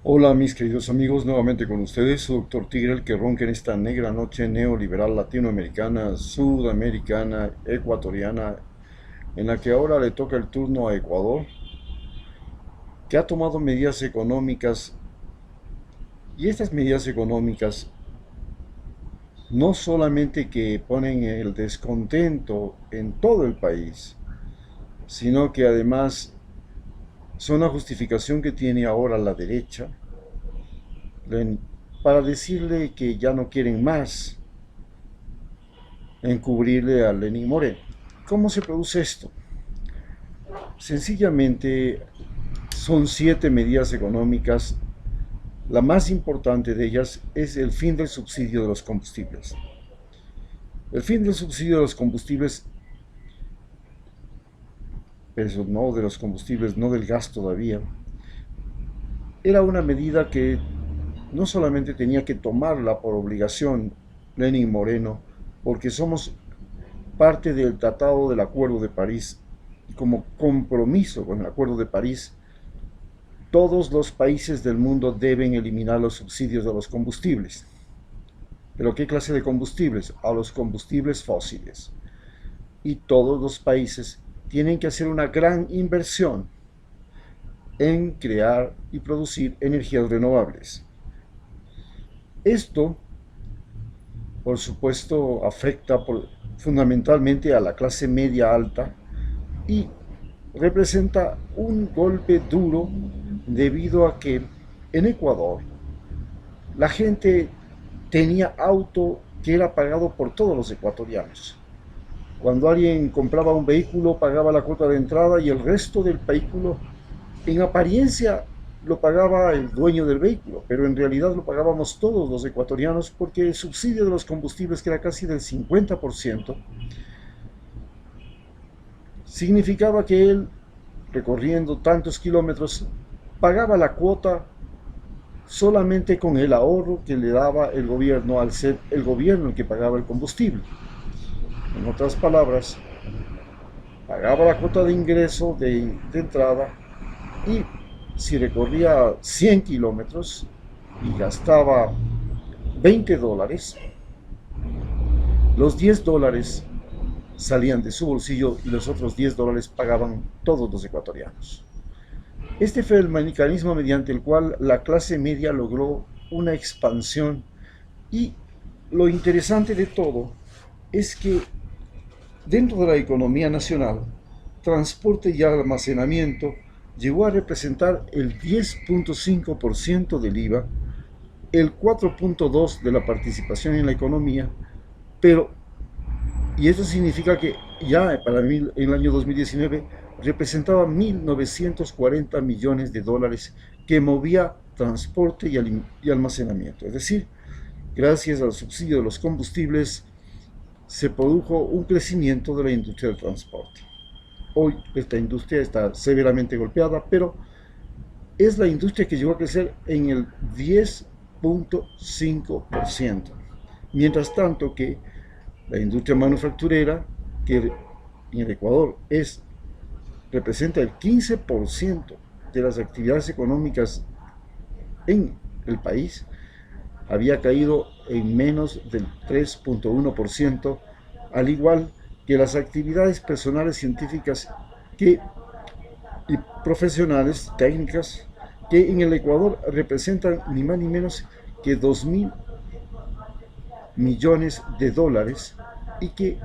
Hola mis queridos amigos, nuevamente con ustedes, su doctor Tigre, el que ronca en esta negra noche neoliberal latinoamericana, sudamericana, ecuatoriana, en la que ahora le toca el turno a Ecuador, que ha tomado medidas económicas, y estas medidas económicas no solamente que ponen el descontento en todo el país, sino que además son la justificación que tiene ahora la derecha para decirle que ya no quieren más encubrirle a Lenín Moreno. ¿Cómo se produce esto? Sencillamente son 7 medidas económicas. La más importante de ellas es el fin del subsidio de los combustibles. El fin del subsidio de los combustibles, pero no de los combustibles, no del gas todavía, era una medida que no solamente tenía que tomarla por obligación Lenín Moreno, porque somos parte del Tratado del Acuerdo de París, y como compromiso con el Acuerdo de París, todos los países del mundo deben eliminar los subsidios de los combustibles. ¿Pero qué clase de combustibles? A los combustibles fósiles. Y todos los países tienen que hacer una gran inversión en crear y producir energías renovables. Esto, por supuesto, afecta fundamentalmente a la clase media alta y representa un golpe duro debido a que en Ecuador la gente tenía auto que era pagado por todos los ecuatorianos. Cuando alguien compraba un vehículo pagaba la cuota de entrada y el resto del vehículo en apariencia lo pagaba el dueño del vehículo, pero en realidad lo pagábamos todos los ecuatorianos porque el subsidio de los combustibles, que era casi del 50%, significaba que él, recorriendo tantos kilómetros, pagaba la cuota solamente con el ahorro que le daba el gobierno al ser el gobierno el que pagaba el combustible. En otras palabras, pagaba la cuota de ingreso de entrada y si recorría 100 kilómetros y gastaba $20, los $10 salían de su bolsillo y los otros $10 pagaban todos los ecuatorianos. Este fue el mecanismo mediante el cual la clase media logró una expansión, y lo interesante de todo es que dentro de la economía nacional, transporte y almacenamiento llegó a representar el 10.5% del IVA, el 4.2% de la participación en la economía, pero, y eso significa que ya para mí en el año 2019 representaba 1.940 millones de dólares que movía transporte y almacenamiento. Es decir, gracias al subsidio de los combustibles se produjo un crecimiento de la industria del transporte. Hoy esta industria está severamente golpeada, pero es la industria que llegó a crecer en el 10.5%. Mientras tanto que la industria manufacturera, que en el Ecuador representa el 15% de las actividades económicas en el país, había caído en menos del 3.1%, al igual que las actividades personales científicas y profesionales técnicas, que en el Ecuador representan ni más ni menos que 2.000 millones de dólares, y que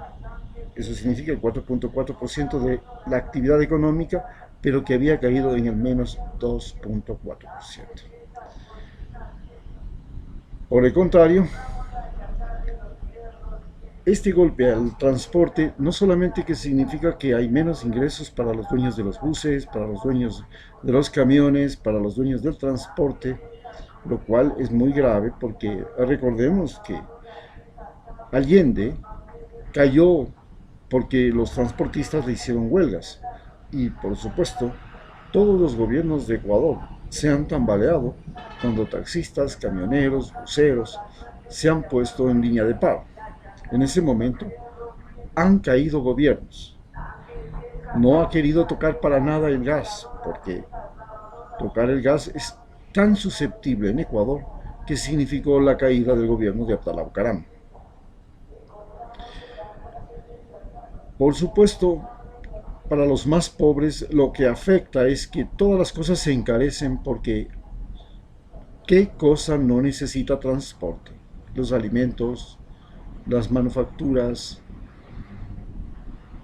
eso significa el 4.4% de la actividad económica, pero que había caído en el menos 2.4%. Por el contrario, este golpe al transporte no solamente que significa que hay menos ingresos para los dueños de los buses, para los dueños de los camiones, para los dueños del transporte, lo cual es muy grave porque recordemos que Allende cayó porque los transportistas le hicieron huelgas, y por supuesto todos los gobiernos de Ecuador se han tambaleado cuando taxistas, camioneros, buceros se han puesto en línea de paro. En ese momento han caído gobiernos. No ha querido tocar para nada el gas, porque tocar el gas es tan susceptible en Ecuador que significó la caída del gobierno de Abdalá Bucaram. Por supuesto, para los más pobres lo que afecta es que todas las cosas se encarecen porque ¿qué cosa no necesita transporte? Los alimentos, las manufacturas,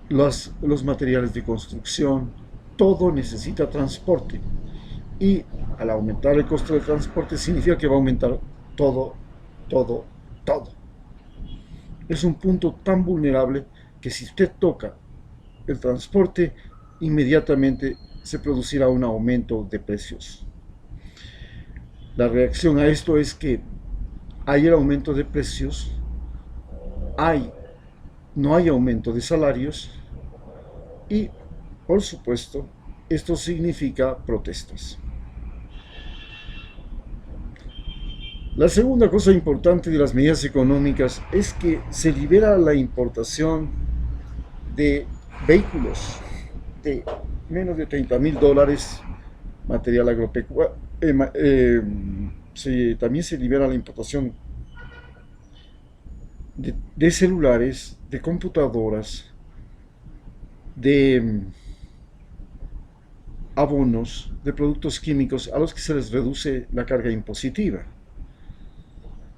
los materiales de construcción, todo necesita transporte. Y al aumentar el costo del transporte significa que va a aumentar todo, todo, todo. Es un punto tan vulnerable que si usted toca el transporte, inmediatamente se producirá un aumento de precios. La reacción a esto es que hay el aumento de precios, no hay aumento de salarios y, por supuesto, esto significa protestas. La segunda cosa importante de las medidas económicas es que se libera la importación de vehículos de menos de $30,000, material agropecuario. También se libera la importación de celulares, de computadoras, de abonos, de productos químicos a los que se les reduce la carga impositiva.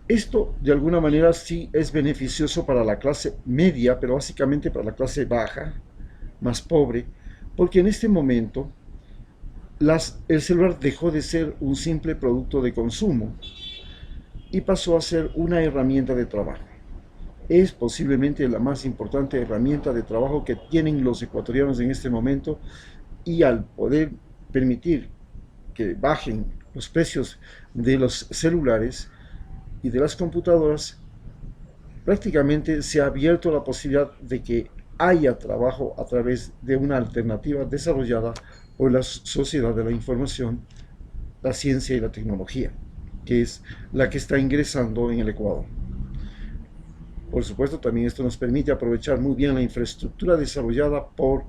Esto de alguna manera sí es beneficioso para la clase media, pero básicamente para la clase baja, más pobre, porque en este momento el celular dejó de ser un simple producto de consumo y pasó a ser una herramienta de trabajo. Es posiblemente la más importante herramienta de trabajo que tienen los ecuatorianos en este momento, y al poder permitir que bajen los precios de los celulares y de las computadoras, prácticamente se ha abierto la posibilidad de que haya trabajo a través de una alternativa desarrollada por la sociedad de la información, la ciencia y la tecnología, que es la que está ingresando en el Ecuador. Por supuesto, también esto nos permite aprovechar muy bien la infraestructura desarrollada por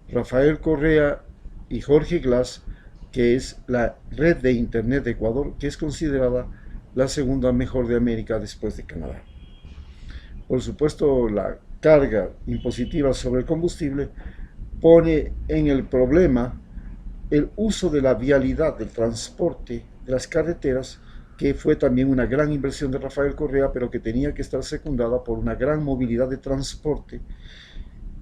Rafael Correa y Jorge Glass, que es la red de Internet de Ecuador, que es considerada la segunda mejor de América después de Canadá. Por supuesto, la carga impositiva sobre el combustible pone en el problema el uso de la vialidad del transporte de las carreteras, que fue también una gran inversión de Rafael Correa, pero que tenía que estar secundada por una gran movilidad de transporte.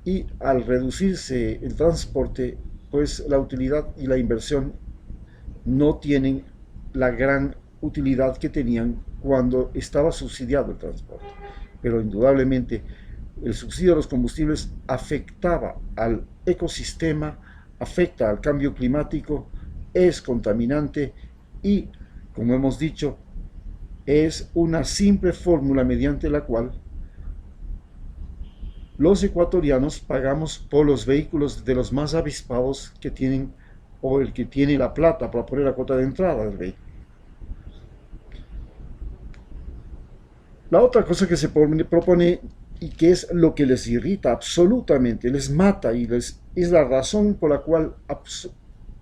Y al reducirse el transporte, pues la utilidad y la inversión no tienen la gran utilidad que tenían cuando estaba subsidiado el transporte. Pero indudablemente el subsidio a los combustibles afectaba al ecosistema, afecta al cambio climático, es contaminante y, como hemos dicho, es una simple fórmula mediante la cual los ecuatorianos pagamos por los vehículos de los más avispados que tienen, o el que tiene la plata para poner la cuota de entrada del vehículo. La otra cosa que se propone, y que es lo que les irrita absolutamente, les mata y es la razón por la cual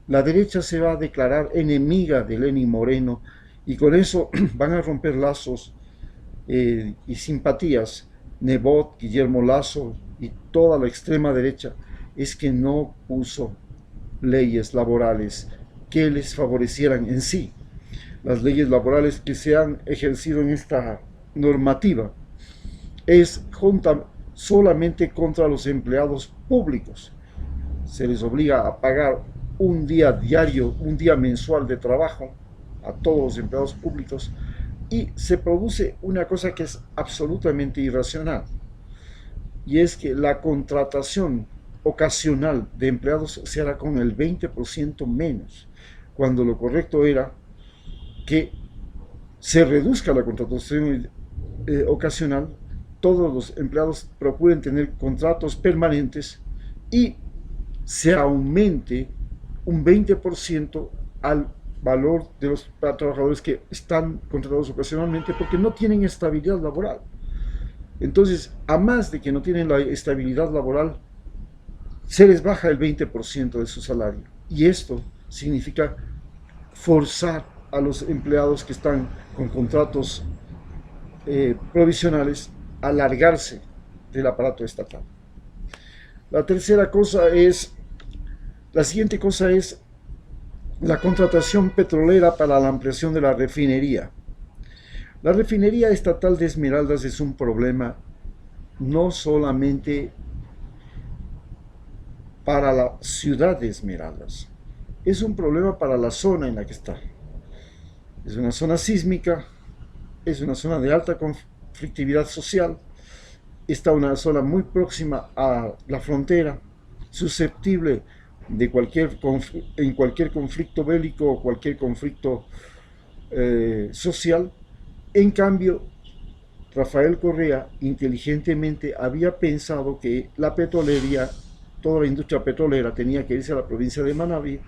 la derecha se va a declarar enemiga de Lenín Moreno, y con eso van a romper lazos y simpatías, Nebot, Guillermo Lasso y toda la extrema derecha, es que no puso leyes laborales que les favorecieran en sí. Las leyes laborales que se han ejercido en esta normativa es solamente contra los empleados públicos. Se les obliga a pagar un día diario, un día mensual de trabajo a todos los empleados públicos, y se produce una cosa que es absolutamente irracional, y es que la contratación ocasional de empleados se hará con el 20% menos, cuando lo correcto era que se reduzca la contratación ocasional, todos los empleados procuren tener contratos permanentes y se aumente un 20% al valor de los trabajadores que están contratados ocasionalmente, porque no tienen estabilidad laboral. Entonces, a más de que no tienen la estabilidad laboral, se les baja el 20% de su salario. Y esto significa forzar a los empleados que están con contratos provisionales a largarse del aparato estatal. La siguiente cosa es la contratación petrolera para la ampliación de la refinería. La refinería estatal de Esmeraldas es un problema no solamente para la ciudad de Esmeraldas, es un problema para la zona en la que está. Es una zona sísmica, es una zona de alta conflictividad social, está una zona muy próxima a la frontera, susceptible de en cualquier conflicto bélico o cualquier conflicto social. En cambio, Rafael Correa inteligentemente había pensado que la petrolería, toda la industria petrolera tenía que irse a la provincia de Manabí,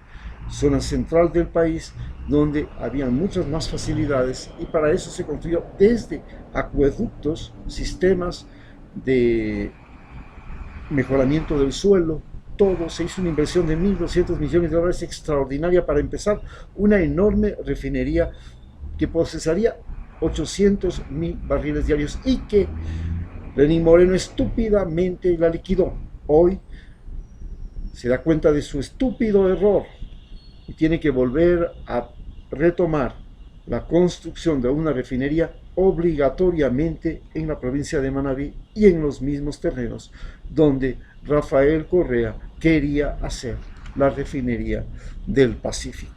zona central del país, donde había muchas más facilidades, y para eso se construyó desde acueductos, sistemas de mejoramiento del suelo, todo. Se hizo una inversión de 1.200 millones de dólares extraordinaria para empezar una enorme refinería que procesaría 800.000 barriles diarios y que Lenín Moreno estúpidamente la liquidó. Hoy se da cuenta de su estúpido error y tiene que volver a retomar la construcción de una refinería obligatoriamente en la provincia de Manabí y en los mismos terrenos donde Rafael Correa quería hacer la refinería del Pacífico.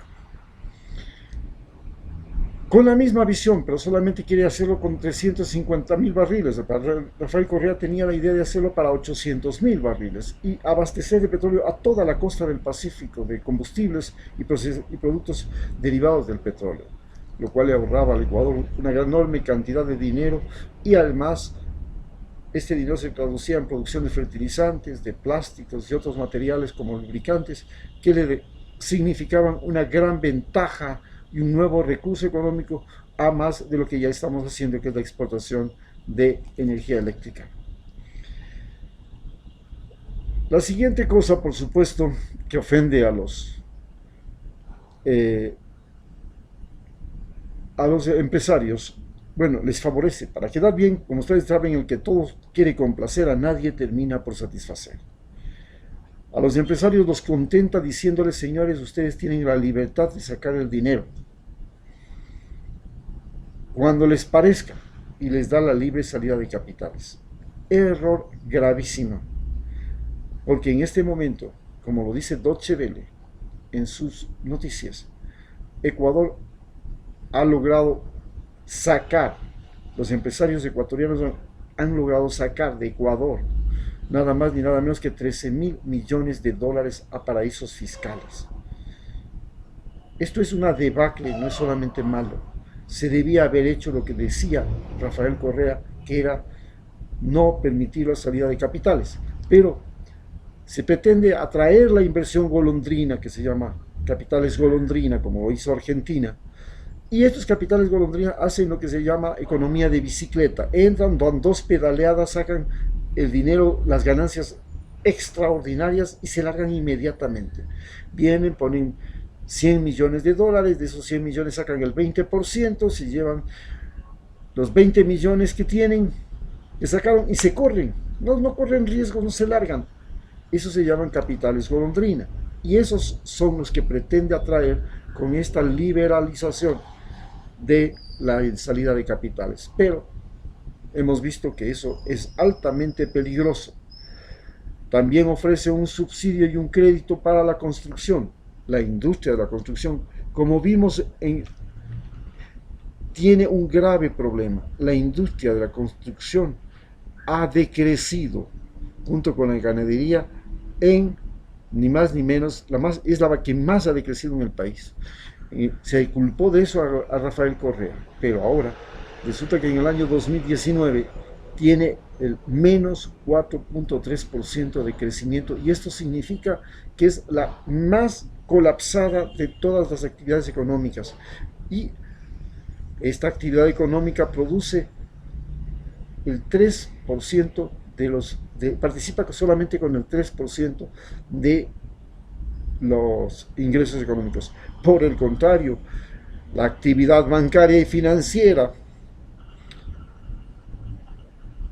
Con la misma visión, pero solamente quiere hacerlo con 350.000 barriles. Rafael Correa tenía la idea de hacerlo para 800.000 barriles y abastecer de petróleo a toda la costa del Pacífico de combustibles y productos derivados del petróleo, lo cual le ahorraba al Ecuador una enorme cantidad de dinero, y además este dinero se traducía en producción de fertilizantes, de plásticos y otros materiales como lubricantes que le significaban una gran ventaja y un nuevo recurso económico, a más de lo que ya estamos haciendo, que es la exportación de energía eléctrica. La siguiente cosa, por supuesto, que ofende a los empresarios, bueno, les favorece. Para quedar bien, como ustedes saben, el que todo quiere complacer a nadie termina por satisfacer. A los empresarios los contenta diciéndoles: señores, ustedes tienen la libertad de sacar el dinero cuando les parezca, y les da la libre salida de capitales. Error gravísimo, porque en este momento, como lo dice Deutsche Welle en sus noticias, Ecuador ha logrado sacar, los empresarios ecuatorianos han logrado sacar de Ecuador nada más ni nada menos que 13.000 millones de dólares a paraísos fiscales. Esto es una debacle, no es solamente malo. Se debía haber hecho lo que decía Rafael Correa, que era no permitir la salida de capitales, pero se pretende atraer la inversión golondrina, que se llama capitales golondrina, como lo hizo Argentina, y estos capitales golondrina hacen lo que se llama economía de bicicleta. Entran, dan 2 pedaleadas, sacan el dinero, las ganancias extraordinarias y se largan inmediatamente. Vienen, ponen 100 millones de dólares, de esos 100 millones sacan el 20%, se llevan los 20 millones que tienen, que sacaron, y se corren. No corren riesgos, no se largan. Eso se llaman capitales golondrina, y esos son los que pretende atraer con esta liberalización de la salida de capitales. Pero hemos visto que eso es altamente peligroso. También ofrece un subsidio y un crédito para la construcción. La industria de la construcción, como vimos, tiene un grave problema. La industria de la construcción ha decrecido junto con la ganadería en ni más ni menos, es la que más ha decrecido en el país. Se culpó de eso a Rafael Correa, pero ahora resulta que en el año 2019 tiene el menos 4.3% de crecimiento, y esto significa que es la más colapsada de todas las actividades económicas, y esta actividad económica produce el 3% participa solamente con el 3% de los ingresos económicos. Por el contrario, La actividad bancaria y financiera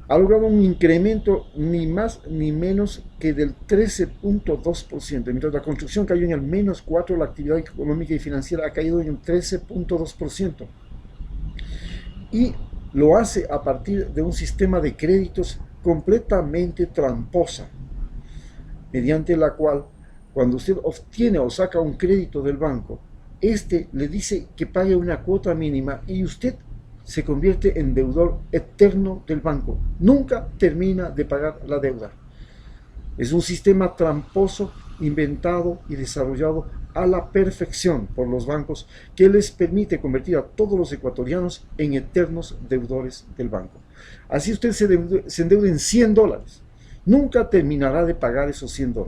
ha logrado un incremento ni más ni menos que del 13.2%, mientras la construcción cayó en el menos 4%, la actividad económica y financiera ha caído en el 13.2%. Y lo hace a partir de un sistema de créditos completamente tramposa, mediante la cual, cuando usted obtiene o saca un crédito del banco, este le dice que pague una cuota mínima y usted se convierte en deudor eterno del banco. Nunca termina de pagar la deuda. Es un sistema tramposo, inventado y desarrollado a la perfección por los bancos, que les permite convertir a todos los ecuatorianos en eternos deudores del banco. Así usted se endeuda en $100. Nunca terminará de pagar esos $100.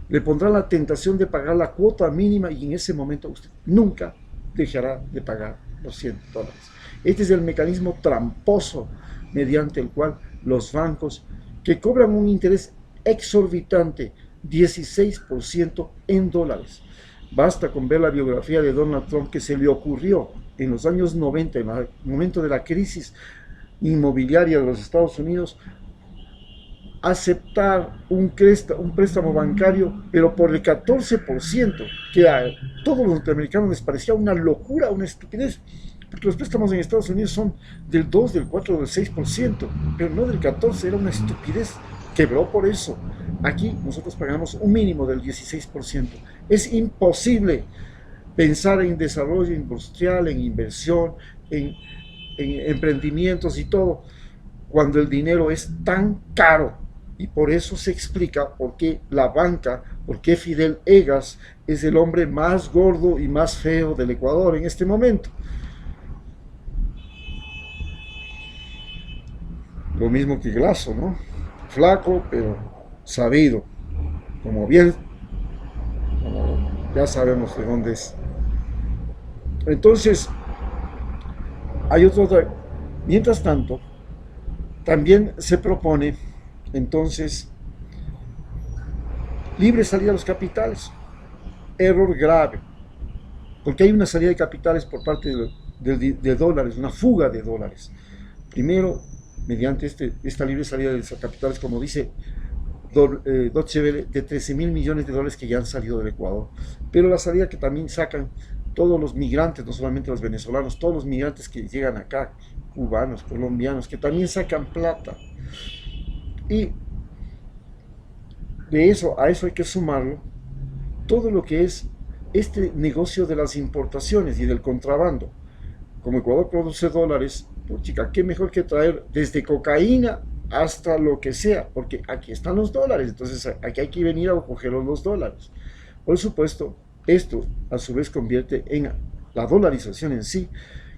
Le pondrá la tentación de pagar la cuota mínima y en ese momento usted nunca dejará de pagar los $100. Este es el mecanismo tramposo mediante el cual los bancos, que cobran un interés exorbitante, 16% en dólares. Basta con ver la biografía de Donald Trump, que se le ocurrió en los años 90, en el momento de la crisis inmobiliaria de los Estados Unidos, aceptar un préstamo bancario, pero por el 14%, que a todos los norteamericanos les parecía una locura, una estupidez, porque los préstamos en Estados Unidos son del 2, del 4, del 6%, pero no del 14%, era una estupidez. Quebró por eso. Aquí nosotros pagamos un mínimo del 16%. Es imposible pensar en desarrollo industrial, en inversión, en emprendimientos y todo, cuando el dinero es tan caro. Y por eso se explica por qué la banca, por qué Fidel Egas es el hombre más gordo y más feo del Ecuador en este momento. Lo mismo que Glasso, ¿no? Flaco, pero sabido. Como ya sabemos de dónde es. Entonces, hay otra. Mientras tanto, también se propone, entonces, libre salida de los capitales. Error grave. Porque hay una salida de capitales por parte de dólares, una fuga de dólares. Primero, mediante esta libre salida de capitales, como dice Deutsche Welle, de 13.000 millones de dólares que ya han salido del Ecuador. Pero la salida que también sacan todos los migrantes, no solamente los venezolanos, todos los migrantes que llegan acá, cubanos, colombianos, que también sacan plata. Y de eso, a eso hay que sumarlo todo lo que es este negocio de las importaciones y del contrabando. Como Ecuador produce dólares, pues chica, qué mejor que traer desde cocaína hasta lo que sea, porque aquí están los dólares, entonces aquí hay que venir a coger los dólares. Por supuesto, esto a su vez convierte en la dolarización en sí,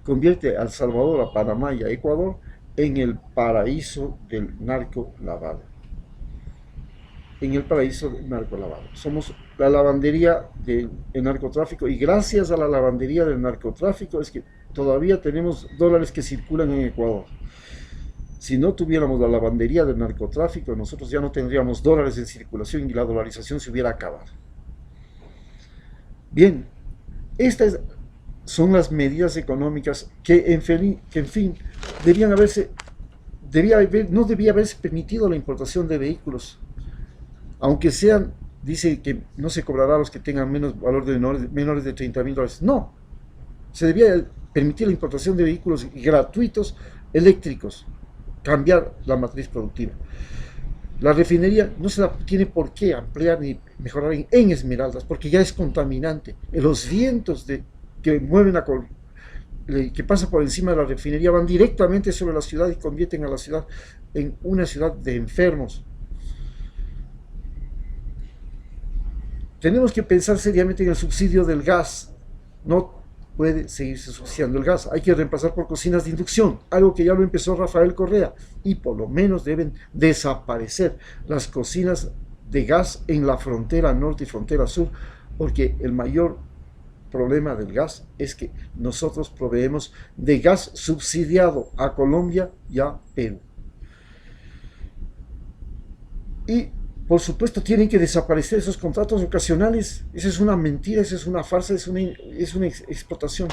convierte a El Salvador, a Panamá y a Ecuador en el paraíso del narco lavado. En el paraíso del narco lavado. Somos la lavandería del narcotráfico, y gracias a la lavandería del narcotráfico es que todavía tenemos dólares que circulan en Ecuador. Si no tuviéramos la lavandería del narcotráfico, nosotros ya no tendríamos dólares en circulación y la dolarización se hubiera acabado. Bien, estas son las medidas económicas que en fin no debía haberse permitido la importación de vehículos, aunque sean, dice que no se cobrará a los que tengan menos valor de menores de $30.000. No, se debía permitir la importación de vehículos gratuitos eléctricos, cambiar la matriz productiva. La refinería no se la tiene por qué ampliar ni mejorar en Esmeraldas, porque ya es contaminante. Los vientos que mueven que pasan por encima de la refinería van directamente sobre la ciudad y convierten a la ciudad en una ciudad de enfermos. Tenemos que pensar seriamente en el subsidio del gas. No puede seguirse subsidiando el gas. Hay que reemplazar por cocinas de inducción, algo que ya lo empezó Rafael Correa, y por lo menos deben desaparecer las cocinas de gas en la frontera norte y frontera sur, porque el mayor problema del gas es que nosotros proveemos de gas subsidiado a Colombia y a Perú. Y por supuesto tienen que desaparecer esos contratos ocasionales. Esa es una mentira, esa es una farsa, es una explotación.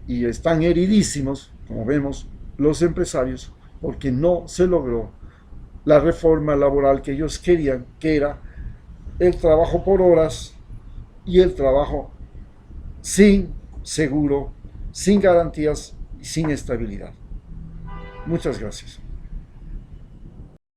y están heridísimos, como vemos, los empresarios, porque no se logró la reforma laboral que ellos querían, que era el trabajo por horas y el trabajo sin seguro, sin garantías y sin estabilidad. Muchas gracias.